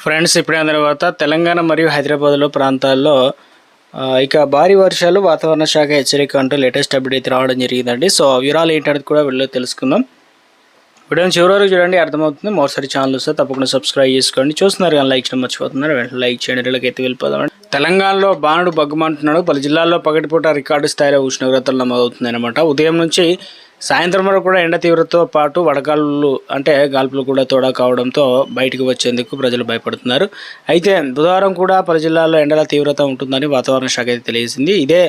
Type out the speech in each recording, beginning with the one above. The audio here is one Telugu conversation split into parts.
ఫ్రెండ్స్ ఇప్పుడైన తర్వాత తెలంగాణ మరియు హైదరాబాద్లో ప్రాంతాల్లో ఇక భారీ వర్షాలు వాతావరణ శాఖ హెచ్చరిక అంటూ లేటెస్ట్ అప్డేట్ అయితే రావడం జరిగిందండి. సో వివరాలు ఏంటనేది కూడా వీడియోలో తెలుసుకుందాం. వీడియోని చివరి వరకు చూడండి, అర్థమవుతుంది. మరోసారి ఛానల్ వస్తే తప్పకుండా సబ్స్క్రైబ్ చేసుకోండి. చూస్తున్నారు కానీ లైక్ చేయడం మర్చిపోతున్నారు, వెంటనే లైక్ చేయండి. ఇళ్ళకైతే వెళ్ళిపోదాం. తెలంగాణలో బాణుడు బగ్గుమంటున్నాడు. పలు జిల్లాల్లో పగటిపూట రికార్డు స్థాయిలో ఉష్ణోగ్రతలు నమోదవుతుంది అనమాట. ఉదయం నుంచి సాయంత్రం వరకు కూడా ఎండ తీవ్రతతో పాటు వడగాళ్ళు అంటే గాల్పులు కూడా తోడా కావడంతో బయటకు వచ్చేందుకు ప్రజలు భయపడుతున్నారు. అయితే బుధవారం కూడా పలు జిల్లాల్లో ఎండల తీవ్రత ఉంటుందని వాతావరణ శాఖ అయితే తెలియజేసింది. ఇదే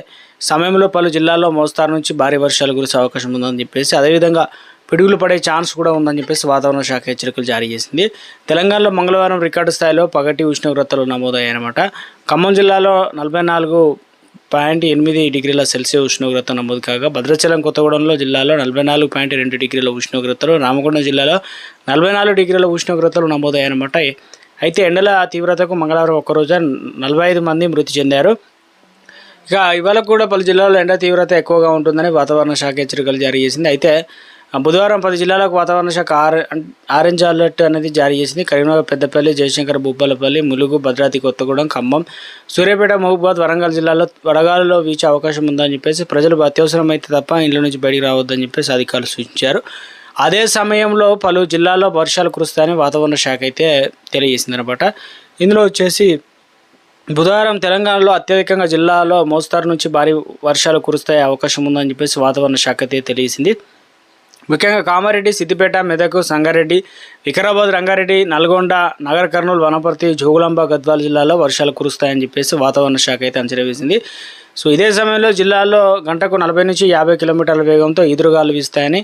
సమయంలో పలు జిల్లాల్లో మోస్తారు నుంచి భారీ వర్షాలు కురిసే అవకాశం ఉందని చెప్పేసి, అదేవిధంగా పిడుగులు పడే ఛాన్స్ కూడా ఉందని చెప్పేసి వాతావరణ శాఖ హెచ్చరికలు జారీ చేసింది. తెలంగాణలో మంగళవారం రికార్డు స్థాయిలో పగటి ఉష్ణోగ్రతలు నమోదయ్యాయన్నమాట. ఖమ్మం జిల్లాలో 44.8 డిగ్రీల సెల్సియస్ ఉష్ణోగ్రత నమోదు కాగా, భద్రాచలం కొత్తగూడెంలో జిల్లాలో 44.2 డిగ్రీల ఉష్ణోగ్రతలు, రామగుండం జిల్లాలో 44 డిగ్రీల ఉష్ణోగ్రతలు నమోదయ్యాయన్నమాట. అయితే ఎండల తీవ్రతకు మంగళవారం ఒక్కరోజు 45 మంది మృతి చెందారు. ఇక ఇవాళ కూడా పలు జిల్లాల్లో ఎండ తీవ్రత ఎక్కువగా ఉంటుందని వాతావరణ శాఖ హెచ్చరికలు జారీ చేసింది. అయితే బుధవారం 10 జిల్లాలకు వాతావరణ శాఖ ఆరెంజ్ అలర్ట్ అనేది జారీ చేసింది. కరీంనగర్, పెద్దపల్లి, జయశంకర్, భూపాలపల్లి, ములుగు, భద్రాద్రి కొత్తగూడెం, ఖమ్మం, సూర్యాపేట, మహబూబాద్, వరంగల్ జిల్లాలో వడగాలులో వీచే అవకాశం ఉందని చెప్పేసి, ప్రజలు అత్యవసరమైతే తప్ప ఇంట్లో నుంచి బయటికి రావద్దని చెప్పేసి అధికారులు సూచించారు. అదే సమయంలో పలు జిల్లాల్లో వర్షాలు కురుస్తాయని వాతావరణ శాఖ అయితే తెలియజేసింది అనమాట. ఇందులో వచ్చేసి బుధవారం తెలంగాణలో అత్యధికంగా జిల్లాలో మోస్తారు నుంచి భారీ వర్షాలు కురుస్తాయి అవకాశం ఉందని చెప్పేసి వాతావరణ శాఖ అయితే తెలియజేసింది. ముఖ్యంగా కామారెడ్డి, సిద్దిపేట, మెదక్, సంగారెడ్డి, వికారాబాద్, రంగారెడ్డి, నల్గొండ, నగర్ కర్నూలు, వనపర్తి, జోగులాంబ, గద్వాల జిల్లాలో వర్షాలు కురుస్తాయని చెప్పేసి వాతావరణ శాఖ అయితే అంచనా వేసింది. సో ఇదే సమయంలో జిల్లాల్లో గంటకు 40 నుంచి 50 కిలోమీటర్ల వేగంతో ఈదురుగాలు వీస్తాయని,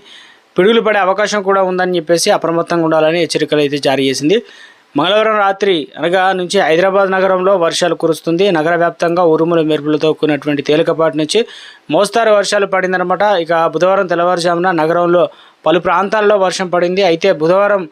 పిడుగులు పడే అవకాశం కూడా ఉందని చెప్పేసి అప్రమత్తంగా ఉండాలని హెచ్చరికలు అయితే జారీ చేసింది. మంగళవారం రాత్రి నుంచి హైదరాబాద్ నగరంలో వర్షాలు కురుస్తుంది. నగర వ్యాప్తంగా ఉరుముల మెరుపులతో కూడినటువంటి తేలికపాటి నుంచి మోస్తారు వర్షాలు పడిందనమాట. ఇక బుధవారం తెల్లవారుజామున నగరంలో పలు ప్రాంతాల్లో వర్షం పడింది. అయితే బుధవారం,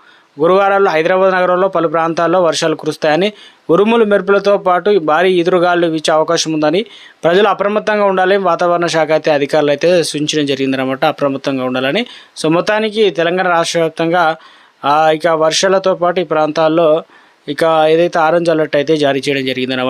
గురువారాల్లో హైదరాబాద్ నగరంలో పలు ప్రాంతాల్లో వర్షాలు కురుస్తాయని, ఉరుములు మెరుపులతో పాటు భారీ ఎదురుగాలు వీచే అవకాశం ఉందని ప్రజలు అప్రమత్తంగా ఉండాలని వాతావరణ శాఖ అయితే అధికారులు అయితే సూచించడం జరిగిందనమాట. అప్రమత్తంగా ఉండాలని. సో మొత్తానికి తెలంగాణ రాష్ట్ర వ్యాప్తంగా ఇక వర్షాలతో పాటు ఈ ప్రాంతాల్లో ఇక ఏదైతే ఆరెంజ్ అలర్ట్ అయితే జారీ చేయడం జరిగిందన్నమాట.